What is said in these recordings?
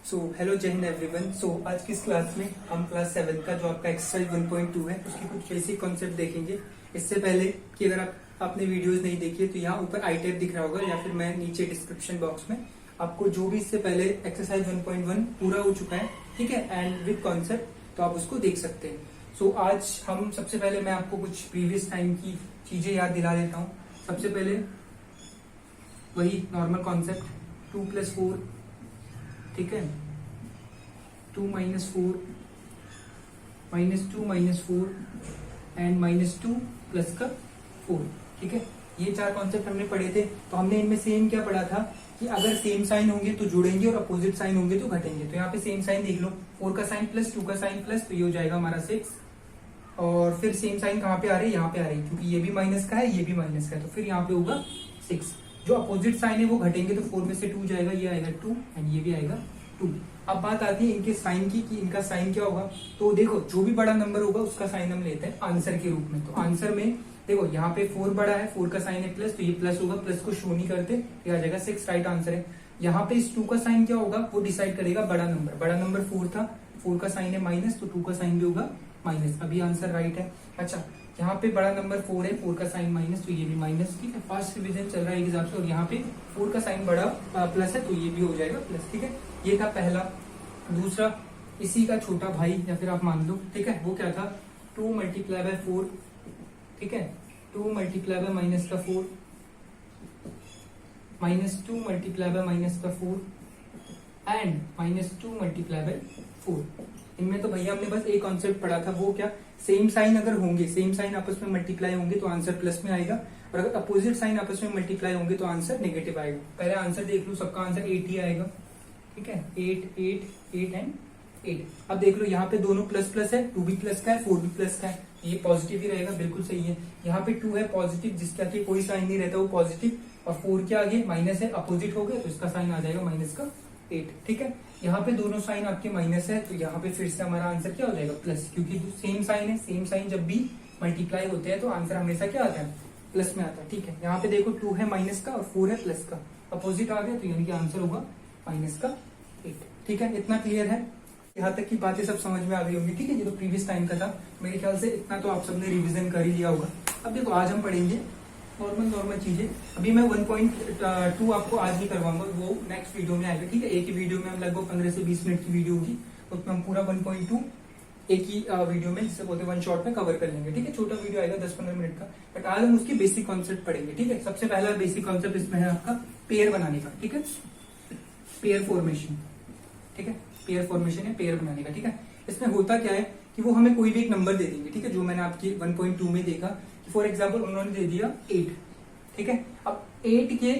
Hello जय Hind everyone. आज की इस क्लास में हम क्लास 7 का जो आपका एक्सरसाइज 1.2 है उसके कुछ बेसिक कॉन्सेप्ट देखेंगे। इससे पहले कि अगर आपने वीडियोस नहीं देखी है तो यहाँ ऊपर आई टैब दिख रहा होगा या फिर मैं नीचे डिस्क्रिप्शन बॉक्स में आपको जो भी इससे पहले एक्सरसाइज 1.1 पूरा हो चुका है, ठीक है, एंड विद कॉन्सेप्ट, तो आप उसको देख सकते हैं। आज हम सबसे पहले मैं आपको कुछ प्रीवियस टाइम की चीजें याद दिला देता हूँ। सबसे पहले वही नॉर्मल कॉन्सेप्ट 2 + 4, ठीक है, 2 - 4 -2 - 4 एंड -2 + 4, ठीक है। ये चार कॉन्सेप्ट हमने पढ़े थे। तो हमने इनमें सेम क्या पढ़ा था कि अगर सेम साइन होंगे तो जुड़ेंगे और अपोजिट साइन होंगे तो घटेंगे। तो यहाँ पे सेम साइन देख लो, 4 का साइन प्लस 2 का साइन प्लस, तो ये हो जाएगा हमारा 6। और फिर सेम साइन कहाँ पे आ रही है, यहाँ पे आ रही है, क्योंकि ये भी माइनस का है ये भी माइनस का है, तो फिर यहाँ पे होगा 6। जो अपोजिट साइन है वो घटेंगे, तो 4 में से 2 जाएगा, ये आएगा 2 एंड ये भी आएगा 2। अब बात आती है इनके साइन की कि इनका साइन क्या होगा। तो देखो जो भी बड़ा नंबर होगा उसका साइन हम लेते हैं आंसर के रूप में। तो आंसर में देखो यहाँ पे 4 बड़ा है, 4 का साइन है प्लस, तो ये प्लस होगा, प्लस को शो नहीं करते, ये आ जाएगा 6, राइट आंसर है। यहाँ पे इस 2 का साइन क्या होगा वो डिसाइड करेगा बड़ा नंबर 4 था, 4 का साइन है माइनस, तो 2 का साइन भी होगा माइनस, अभी आंसर राइट है। अच्छा, यहाँ पे बड़ा नंबर 4 है, 4 का साइन माइनस, तो ये भी माइनस, ठीक है। फर्स्ट रिवीजन चल रहा है एक हिसाब से। और यहाँ पे 4 का साइन बड़ा प्लस है, तो ये भी हो जाएगा प्लस, ठीक है। ये था पहला। दूसरा, इसी का छोटा भाई या फिर आप मान लो, ठीक है, वो क्या था, 2 × 4, ठीक है, 2 × -4 -2 × -4 एंड -2 × 4। इनमें तो भैया हमने बस एक कॉन्सेप्ट पढ़ा था, वो क्या, सेम साइन अगर होंगे, सेम साइन आपस में मल्टीप्लाई होंगे तो आंसर प्लस में आएगा, और अगर अपोजिट साइन आपस में मल्टीप्लाई होंगे तो आंसर नेगेटिव आएगा। पहले आंसर देख लो, सबका आंसर 8 ही आएगा, ठीक है, 8 8 8 एंड 8। अब देख लो यहाँ पे दोनों प्लस प्लस है, 2 भी प्लस का है, 4 भी प्लस का है, ये पॉजिटिव ही रहेगा, बिल्कुल सही है। यहाँ पे 2 है पॉजिटिव, जिसके आगे कोई साइन नहीं रहता वो पॉजिटिव, और 4 के आगे माइनस है, अपोजिट हो गया, तो इसका साइन आ जाएगा माइनस का 8, ठीक है। यहाँ पे दोनों साइन आपके माइनस है, तो यहाँ पे फिर से हमारा आंसर क्या हो जाएगा प्लस, क्योंकि सेम साइन है, सेम साइन जब भी मल्टीप्लाई होते हैं तो आंसर हमेशा क्या आता है, प्लस में आता है, ठीक है। यहाँ पे देखो 2 है माइनस का और 4 है प्लस का, अपोजिट आ गया, तो यानी कि आंसर होगा माइनस का 8, ठीक है। इतना क्लियर है, यहाँ तक की बातें सब समझ में आ गई होंगी, ठीक है। ये तो प्रीवियस टाइम का था, मेरे ख्याल से इतना तो आप सबने रिवीजन कर ही लिया होगा। अब देखो आज हम पढ़ेंगे नॉर्मल चीजें। अभी मैं 1.2 आपको आज नहीं करवाऊंगा, वो नेक्स्ट वीडियो में आएगा, ठीक है। एक ही वीडियो में हम लगभग 15 से 20 मिनट की वीडियो होगी, उसमें हम पूरा 1.2 एक ही वीडियो में, जिसे बोलते हैं वन शॉट में कवर कर लेंगे, ठीक है। छोटा वीडियो आएगा 10-15 मिनट का, बट आज हम उसकी बेसिक कॉन्सेप्ट पढ़ेंगे, ठीक है। सबसे पहला बेसिक कॉन्सेप्ट इसमें है आपका पेयर बनाने का, ठीक है, पेयर फॉर्मेशन, ठीक है, पेयर फॉर्मेशन है पेयर बनाने का, ठीक है। इसमें होता क्या है कि वो हमें कोई भी एक नंबर दे देंगे, ठीक है, जो मैंने आपकी 1.2 में देखा। फॉर एग्जाम्पल उन्होंने दे दिया 8, ठीक है। अब 8 के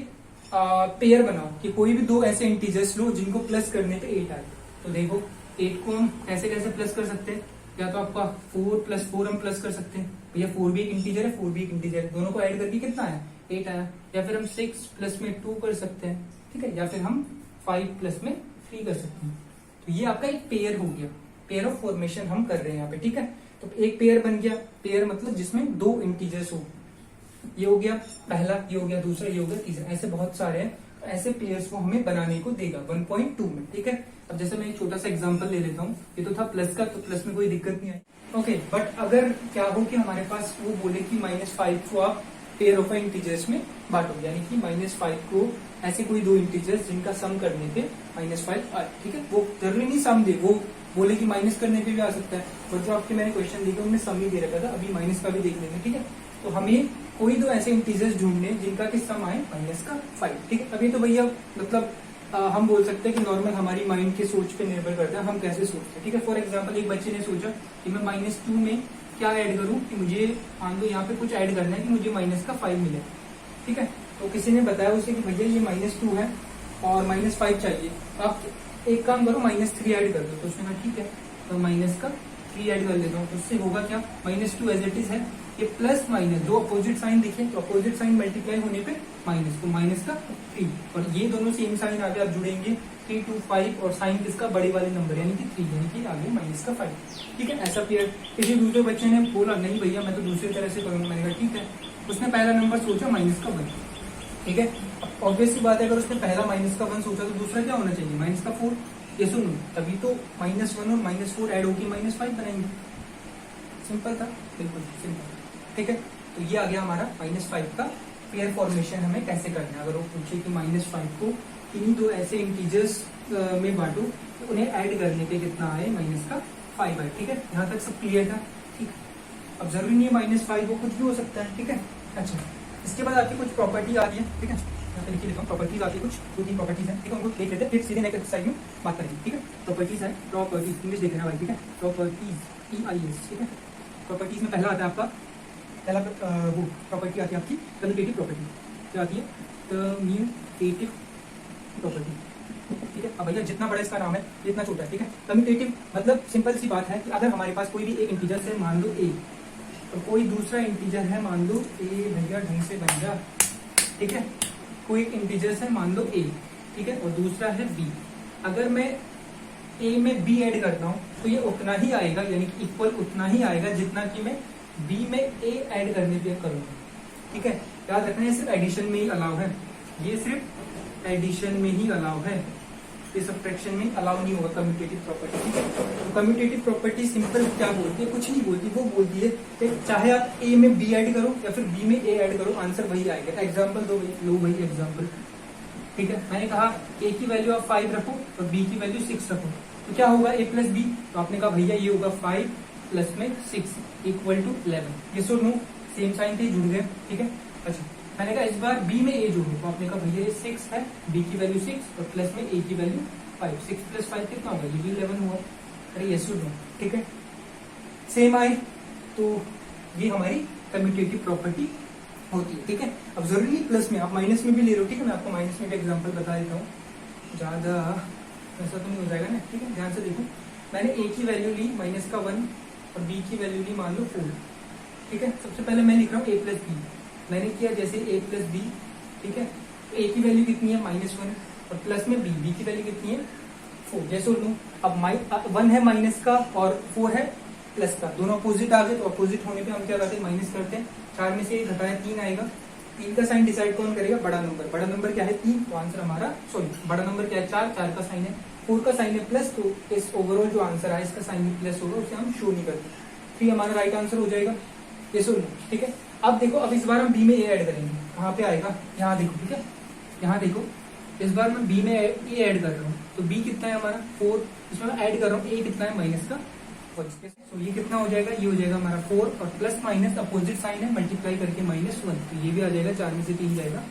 पेयर बनाओ कि कोई भी दो ऐसे इंटीजर्स लो जिनको प्लस करने पे 8 आए। तो देखो 8 को हम कैसे कैसे प्लस कर सकते हैं, या तो आपका 4 + 4 हम प्लस कर सकते हैं, भैया 4 भी एक इंटीजर है, 4 भी एक इंटीजर है, दोनों को ऐड करके कितना आया, 8 आया। या फिर हम 6 प्लस में 2 कर सकते हैं, ठीक है, या फिर हम 5 प्लस में 3 कर सकते हैं। तो ये आपका एक पेयर हो गया, पेयर ऑफ फॉर्मेशन हम कर रहे हैं यहाँ पे, ठीक है। तो एक पेयर बन गया, पेयर मतलब जिसमें दो इंटीजर्स हो, ये हो गया पहला, ये हो गया दूसरा, ये हो गया तीसरा, ऐसे बहुत सारे हैं। तो ऐसे पेयर्स को हमें बनाने को देगा 1.2 में, ठीक है। अब जैसे मैं एक छोटा सा एग्जांपल ले लेता हूँ, ये तो था प्लस का, तो प्लस में कोई दिक्कत नहीं आई, ओके। बट अगर क्या हो कि हमारे पास वो बोले कि -5 को आप पेयर ऑफ इंटीजर्स में बांटो, यानी कि -5 को ऐसे कोई दो इंटीजर्स जिनका सम करने पे -5 आए, ठीक है। वो जरूरी नहीं सम दे, वो बोले कि माइनस करने पे भी आ सकता है, बट जो आपके मैंने क्वेश्चन देखे उनमें सम ही दे रखा था, अभी माइनस का भी देख लेंगे, ठीक है। तो हमें कोई दो ऐसे इंटीजर्स ढूंढने जिनका कि सम आए -5, ठीक है। अभी तो भैया मतलब हम बोल सकते हैं कि नॉर्मल हमारी माइंड के सोच पे निर्भर करता है, हम कैसे सोचते हैं, ठीक है। फॉर एग्जाम्पल एक बच्चे ने सोचा कि मैं -2 में क्या ऐड करूं, कि मुझे मान लो यहाँ पे कुछ ऐड करना है कि मुझे -5 मिले, ठीक है। तो किसी ने बताया उसे कि भैया ये -2 है और -5 चाहिए, तो आप एक काम करो -3 ऐड कर दो। तो उसने कहा ठीक है, तो -3 ऐड कर लेता हूँ, तो उससे होगा क्या, -2 एज इट इज है, ये प्लस माइनस दो अपोजिट साइन दिखे, तो अपोजिट साइन मल्टीप्लाई होने पे माइनस, तो -3, और ये दोनों सेम साइन आगे आप जुड़ेंगे 3 to 5, और साइन किसका, बड़े वाले नंबर यानी कि 3, यानी कि आगे -5, ठीक है। ऐसा पेयर। किसी दूसरे बच्चे ने बोला नहीं भैया मैं तो दूसरी तरह से करूंगा, मैंने कहा ठीक है, उसने पहला नंबर सोचा -1, ठीक है। ऑब्वियस सी बात है, अगर उसने पहला -1 सोचा तो दूसरा क्या होना चाहिए, -4, ये सुनो, तभी तो -1 और -4 ऐड होगी -5 बनाएंगे। सिंपल था, बिल्कुल सिंपल। ठीक है, तो ये आ गया हमारा -5 का पेयर फॉर्मेशन हमें कैसे करना है। अगर वो पूछे कि -5 को किन्हीं दो ऐसे इंटीजर्स में बांटो तो उन्हें ऐड करने पे कितना आए, -5 आए। ठीक है, यहाँ तक सब क्लियर था। ठीक, अब जरूरी नहीं है -5 वो कुछ भी हो सकता है। ठीक है, अच्छा, इसके बाद आपकी कुछ प्रॉपर्टी आ रही है। ठीक है, यहाँ पे लिखी लिखा हूँ, प्रॉपर्टीज आती है, कुछ 2-3 प्रॉपर्टीज है। ठीक है, उनको देख लेते हैं, फिर सीधे नेक्स्ट एक्सरसाइज में बात करेंगे। ठीक है, प्रॉपर्टीज है, प्रॉपर्टीज इंग्लिश देख रहे हैं भाई। ठीक है, प्रॉपर्टीज EIS। ठीक है, प्रॉपर्टीज में पहला आता है आपका, पहला वो प्रॉपर्टी आती है आपकी कम्यूटेटिव प्रॉपर्टी। क्या आती है? Commutative property. ठीक है, अब भैया जितना बड़ा इसका नाम है इतना छोटा है। ठीक है, कम्यूटेटिव मतलब सिंपल सी बात है कि अगर हमारे पास कोई भी एक इंटीजर है, मान लो A, और कोई दूसरा इंटीजर है, मान लो A, भैया ढंग से बन जा। ठीक है, कोई एक इंटीजर है, मान लो A, ठीक है, और दूसरा है B। अगर मैं A में B ऐड करता हूँ तो ये उतना ही आएगा, यानी कि इक्वल उतना ही आएगा जितना कि मैं B में A ऐड करने पे करूंगा। ठीक है, याद रखना, ये सिर्फ एडिशन में ही अलाउ है, ये सिर्फ एडिशन में ही अलाउ है, ये सब्ट्रैक्शन में अलाउ नहीं होगा कम्यूटेटिव प्रॉपर्टी। ठीक है, तो कम्यूटेटिव प्रॉपर्टी सिंपल क्या बोलती है? कुछ नहीं बोलती, वो बोलती है कि चाहे आप A में B ऐड करो या फिर B में A ऐड करो, आंसर वही आएगा। एग्जाम्पल दो भाई, लो भाई एग्जाम्पल। ठीक है, मैंने कहा A की वैल्यू आप 5 रखो और B की वैल्यू 6 रखो, तो क्या होगा A प्लस B? तो आपने कहा भैया ये होगा 5 प्लस में 6 इक्वल टू 11। ये सुन लो, सेम साइन थे, जुड़ गए। ठीक है, अच्छा, मैंने कहा इस बार B में A जोड़ो, तो आपने कहा भैया ये 6 है, B की वैल्यू 6 और प्लस में A की वैल्यू 5, 6 प्लस 5 कितना होगा? ये भी 11 हुआ। अरे ये सुन लो, ठीक है, सेम आए, तो ये हमारी कम्यूटेटिव प्रॉपर्टी होती है। ठीक है, अब जरूरी नहीं प्लस में, आप माइनस में भी ले लो। ठीक है, मैं आपको माइनस में भी एग्जांपल बता देता हूँ, ज्यादा ऐसा तो नहीं हो जाएगा ना। ठीक है, ध्यान से देखो, मैंने A की वैल्यू ली -1 और B की वैल्यू ली मान लो 4। ठीक है, सबसे पहले मैं लिख रहा हूँ A प्लस बी। मैंने किया जैसे A प्लस बी। ठीक है, तो A की वैल्यू कितनी है? -1 और प्लस में B की वैल्यू कितनी है? 4। जैसे लूँ, अब 1 है माइनस का और 4 है प्लस का, दोनों अपोजिट आ गए, तो अपोजिट होने पे हम क्या करते हैं? माइनस करते हैं। 4 में से 1 घटाया 3 आएगा। 3 का साइन डिसाइड कौन करेगा? बड़ा नंबर। बड़ा नंबर क्या है? 3। तो आंसर हमारा, सॉरी, बड़ा नंबर क्या है? 4। 4 का साइन है, 4 का साइन है प्लस, तो इस ओवरऑल जो आंसर है इसका साइन भी प्लस होगा, उसे हम शो नहीं करते। तो ये हमारा राइट आंसर हो जाएगा। ये सुन लो, ठीक है। अब देखो, अब इस बार हम बी में ए ऐड करेंगे। कहाँ पे आएगा? यहाँ देखो, ठीक है, यहाँ देखो, इस बार मैं बी में ए ऐड कर रहा हूँ, तो बी कितना है हमारा? 4। इसमें मैं ऐड कर रहा हूँ, ए कितना है? माइनस का 1। तो ये कितना हो जाएगा? ये हो जाएगा हमारा 4 और प्लस माइनस अपोजिट साइन है, मल्टीप्लाई करके -1, तो ये भी आ जाएगा। 4 में से 3 जाएगा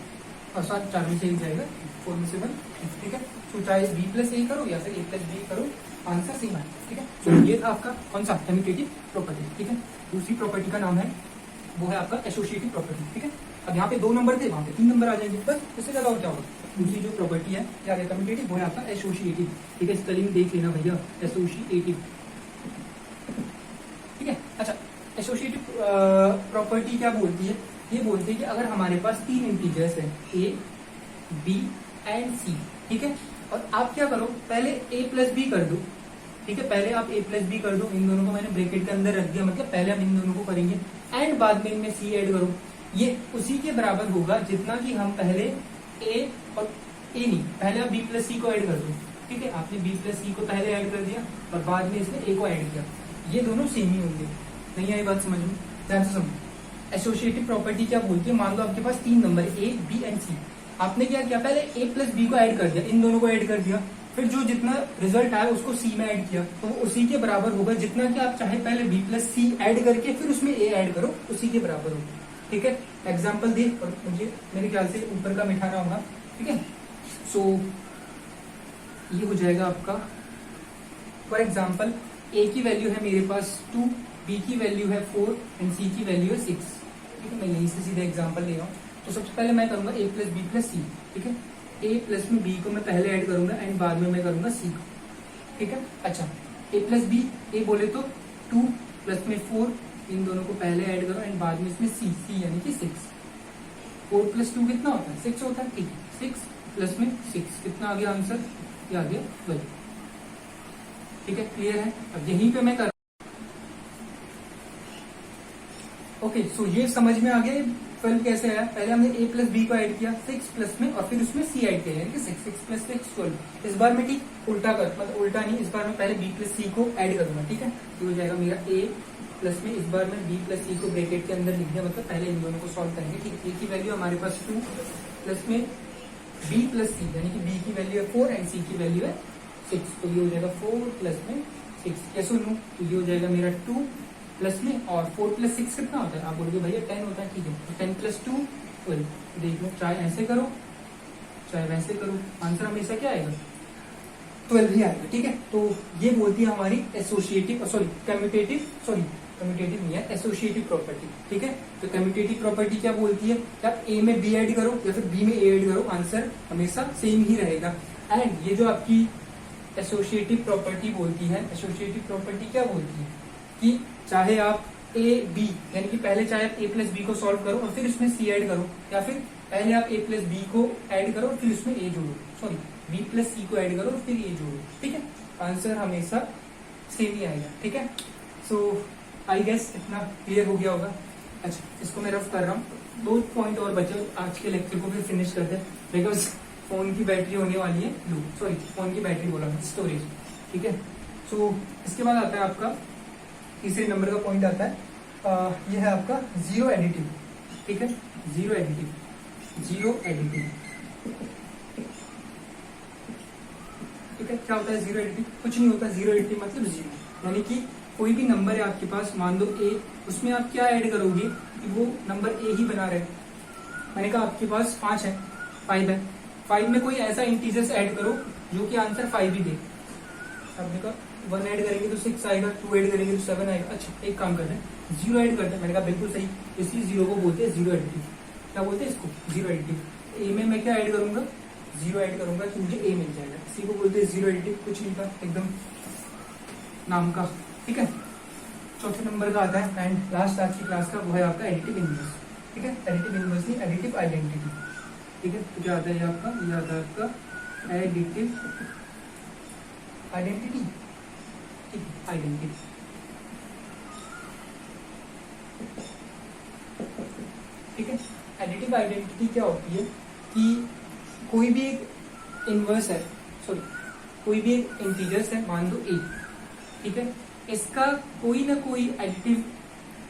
और 7, 4 में से 1 जाएगा, 4 में से 1, ठीक है। तो चाहे बी प्लस ए करो या फिर ए प्लस बी करो, आंसर सेम है, ठीक है। तो ये था आपका कौन सा? कम्यूटेटिव प्रॉपर्टी, ठीक है। दूसरी प्रॉपर्टी का नाम है, वो है आपका एसोसिएटिव प्रॉपर्टी, ठीक है। अब यहाँ पे 2 नंबर थे, वहां पे 3 नंबर आ जाएंगे, बस इससे ज्यादा और क्या होगा। दूसरी जो प्रॉपर्टी है क्या है? कम्यूटेटिव, वो है आपका एसोसिएटिव, ठीक है। स्पेलिंग देख लेना भैया, एसोसिएटिव, ठीक है। अच्छा, एसोसिएटिव प्रॉपर्टी क्या बोलती है? ये बोलती है कि अगर हमारे पास 3 इंटीजर्स हैं, ए, बी एंड सी, ठीक है, और आप क्या करो, पहले ए प्लस बी कर दो, ठीक है। पहले आप ए प्लस बी कर दो, इन दोनों को मैंने ब्रैकेट के अंदर रख दिया, मतलब पहले हम इन दोनों को करेंगे, एंड बाद में इनमें सी ऐड करो। ये उसी के बराबर होगा जितना कि हम पहले ए और ए नहीं, पहले आप बी प्लस सी को ऐड कर दो, ठीक है। आपने बी प्लस सी को पहले ऐड कर दिया और बाद में इसमें ए को ऐड किया, ये दोनों सेम ही होंगे। नहीं आई बात समझ में? ध्यान से समझो। एसोसिएटिव प्रॉपर्टी क्या बोलती है? मान लो आपके पास 3 नंबर ए, बी एंड सी, आपने क्या किया, पहले ए प्लस बी को ऐड कर दिया, इन दोनों को ऐड कर दिया, फिर जो जितना रिजल्ट आया उसको सी में ऐड किया, तो वो उसी के बराबर होगा जितना कि आप चाहे पहले बी प्लस सी ऐड करके फिर उसमें ए ऐड करो, उसी के बराबर होगा, ठीक है। एग्जाम्पल दे, और मुझे मेरे ख्याल से ऊपर का मिठाना होगा, ठीक है। सो ये हो जाएगा आपका, फॉर एग्जाम्पल ए की वैल्यू है मेरे पास 2, बी की वैल्यू है 4 एंड सी की वैल्यू है 6, ठीक है। मैं यहीं से सीधा एग्जाम्पल ले रहा हूँ। तो सबसे पहले मैं करूंगा ए प्लस बी प्लस सी, ठीक है। ए प्लस में बी को मैं पहले ऐड करूंगा एंड बाद में मैं करूंगा सी को, ठीक है। अच्छा, ए प्लस बी, ए बोले तो 2 प्लस में 4, इन दोनों को पहले ऐड करो एंड बाद में इसमें सी, सी यानी कि 6। 4 प्लस 2 कितना होता है? 6 होता है, ठीक है। 6 प्लस में 6 कितना आ गया आंसर? ये आ गया 12, ठीक है। क्लियर है? अब यहीं पे मैं कर, ओके, सो ये समझ में आ गया। 12 कैसे आया, पहले हमने a प्लस बी को ऐड किया 6 प्लस में और फिर उसमें c ऐड किया, यानी कि 6 प्लस 6 12। इस बार में ठीक उल्टा कर, मतलब उल्टा नहीं, इस बार में पहले b प्लस c को ऐड करूंगा, ठीक है। तो हो जाएगा मेरा a प्लस में इस बार में b प्लस c को ब्रैकेट के अंदर लिख दिया, मतलब पहले इन दोनों को सॉल्व करेंगे, ठीक है। a की वैल्यू हमारे पास 2 प्लस में b प्लस c, यानी कि b की वैल्यू है 4 एंड c की वैल्यू है 6, तो ये हो जाएगा 4 प्लस में 6। कैसे लूँ, तो ये हो जाएगा मेरा 2 प्लस में, और 4 प्लस 6 कितना होता है, आप बोलोगे भैया 10 होता है, ठीक है। तो 10 प्लस 2 12, देख लो, चाहे ऐसे करो चाहे वैसे करो, आंसर हमेशा क्या आएगा 12 ही आएगा, ठीक है। तो ये बोलती है हमारी एसोसिएटिव, सॉरी कम्यूटेटिव नहीं है, एसोसिएटिव प्रॉपर्टी, ठीक है। तो कम्यूटेटिव प्रॉपर्टी क्या बोलती है कि आप ए में बी ऐड करो या फिर बी में ए ऐड करो, आंसर हमेशा सेम ही रहेगा। एंड ये जो आपकी एसोसिएटिव प्रॉपर्टी बोलती है, एसोसिएटिव प्रॉपर्टी क्या बोलती है कि चाहे आप ए बी, यानी कि पहले चाहे आप ए प्लस बी को सॉल्व करो और फिर उसमें सी ऐड करो, या फिर पहले आप ए प्लस बी को ऐड करो और फिर उसमें ए जोड़ो, सॉरी बी प्लस सी को ऐड करो और फिर ए जोड़ो, ठीक है। आंसर हमेशा सेम ही आएगा, ठीक है। सो आई गेस इतना क्लियर हो गया होगा। अच्छा, इसको मैं रफ कर रहा हूँ, 2 पॉइंट और बचे, आज के लेक्चर को भी फिनिश कर दे, बिकॉज फोन की बैटरी होने वाली है लो, सॉरी फोन की बैटरी बोला मैं, स्टोरेज, ठीक है। सो इसके बाद आता है आपका तीसरे नंबर का पॉइंट आता है, ये है आपका जीरो एडिटिव, ठीक है। जीरो एडिटिव ठीक है। क्या होता है जीरो एडिटिव, कुछ नहीं होता, जीरो एडिटिव मतलब जीरो, यानी कि कोई भी नंबर है आपके पास, मान लो ए, उसमें आप क्या ऐड करोगे कि वो नंबर ए ही बना रहे। मैंने कहा आपके पास 5 है, 5 है, 5 में कोई ऐसा इंटीजर्स ऐड करो जो कि आंसर 5 ही दे। आपने कहा 1 ऐड करेंगे तो 6 आएगा, 2 ऐड करेंगे तो 7 आएगा। अच्छा, एक काम करते हैं, 0 ऐड करते हैं। मैंने कहा बिल्कुल सही, इसलिए 0 को बोलते हैं जीरो एडिटिव। क्या बोलते हैं इसको, जीरो एडिटिव। ए में मैं क्या ऐड करूंगा, 0 ऐड करूंगा कि मुझे ए मिल जाएगा, इसी को बोलते हैं जीरो एडिटिव। कुछ नहीं था, एकदम नाम का, ठीक है। चौथे नंबर का आता है एंड लास्ट आज की क्लास का, वो है आपका एडिटिव इनवर्स, ठीक है। एडिटिव इनवर्स नहीं, एडिटिव आइडेंटिटी, ठीक है। तो क्या आता है आपका, ये आता है आपका एडिटिव आइडेंटिटी, ठीक है, आइडेंटिटी, ठीक है। एडिटिव आइडेंटिटी क्या होती है कि कोई भी एक इनवर्स है, सॉरी कोई भी एक इंटीजर्स है, मान लो ए, ठीक है, इसका कोई ना कोई एडिटिव,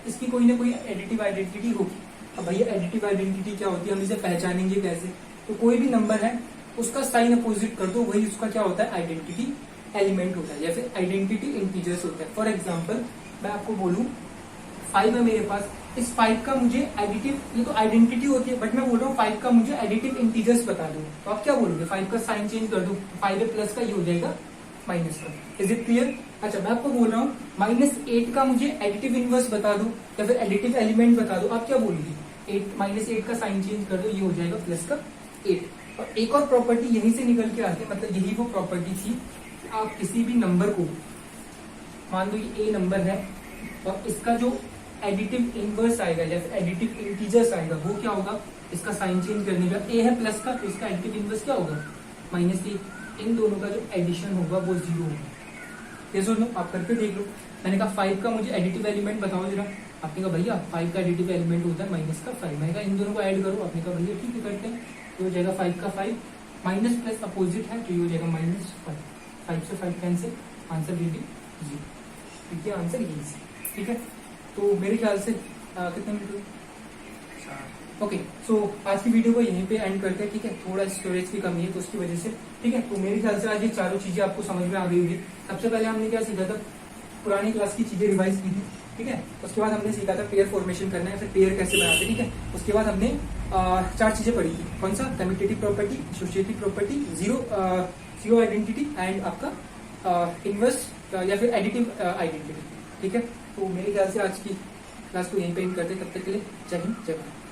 इसकी कोई ना कोई एडिटिव आइडेंटिटी होगी। अब भैया एडिटिव आइडेंटिटी क्या होती है, हम इसे पहचानेंगे कैसे, तो कोई भी नंबर है उसका साइन अपोजिट कर दो, वही उसका क्या होता है, आइडेंटिटी एलिमेंट होता है या फिर आइडेंटिटी इंटीजर्स होता है। फॉर एग्जाम्पल मैं आपको बोलूं 5 है मेरे पास, इस 5 का मुझे एडिटिव, ये तो आइडेंटिटी होती है, बट मैं बोल रहा हूँ 5 का मुझे एडिटिव इंटीजर्स बता दो, तो आप क्या बोलोगे, 5 का साइन चेंज कर दो, 5 है प्लस का, ये हो जाएगा माइनस का। Is it clear. अच्छा, मैं आपको बोल रहा हूँ -8 का मुझे एडिटिव इनवर्स बता दो या फिर एडिटिव एलिमेंट बता दो, आप क्या बोलोगे, -8 का साइन चेंज कर दो, ये हो जाएगा प्लस का 8। और एक और प्रॉपर्टी यहीं से निकल के आती है, मतलब यही वो प्रॉपर्टी थी कि आप किसी भी नंबर को, मान लो ये ए नंबर है और इसका जो एडिटिव इनवर्स आएगा या फिर एडिटिव इंटीजर्स आएगा, वो क्या होगा, इसका साइन चेंज करने का, ए है प्लस का तो इसका एडिटिव इनवर्स क्या होगा, -8। इन दोनों का जो एडिशन होगा वो 0 होगा। ये सुनो, आप करके देख लो। मैंने कहा 5 का मुझे एडिटिव एलिमेंट बताओ जरा, आपने कहा भैया 5 का एडिटिव एलिमेंट होता है -5। मैंने कहा इन दोनों को ऐड करो, आपने कहा भैया ठीक है करते हैं, तो हो जाएगा 5 का 5, माइनस प्लस अपोजिट है तो ये हो जाएगा -5। 5 से 5 कैंसिल, आंसर विल बी 0, ठीक है, आंसर यही है, ठीक है। तो मेरे ख्याल से कितने मिनट हुए, ओके। सो आज की वीडियो को यहीं पे एंड करते हैं, ठीक है। थोड़ा स्टोरेज की कमी है तो उसकी वजह से, ठीक है। तो मेरे ख्याल से आज ये चारों चीजें आपको समझ में आ गई होगी। सबसे पहले हमने क्या सीखा था, पुरानी क्लास की चीजें रिवाइज की थी, ठीक है। उसके बाद हमने सीखा था पेयर फॉर्मेशन करना है, फिर पेयर कैसे बनाते, ठीक है। उसके बाद हमने 4 चीजें पढ़ी थी, कौन सा, commutative property, associative property, zero identity and आपका इनवर्स या फिर एडिटिव आइडेंटिटी, ठीक है। तो मेरे ख्याल से आज की क्लास को यहीं पे एंड करते हैं, तब तक के लिए जय हिंद जय भारत।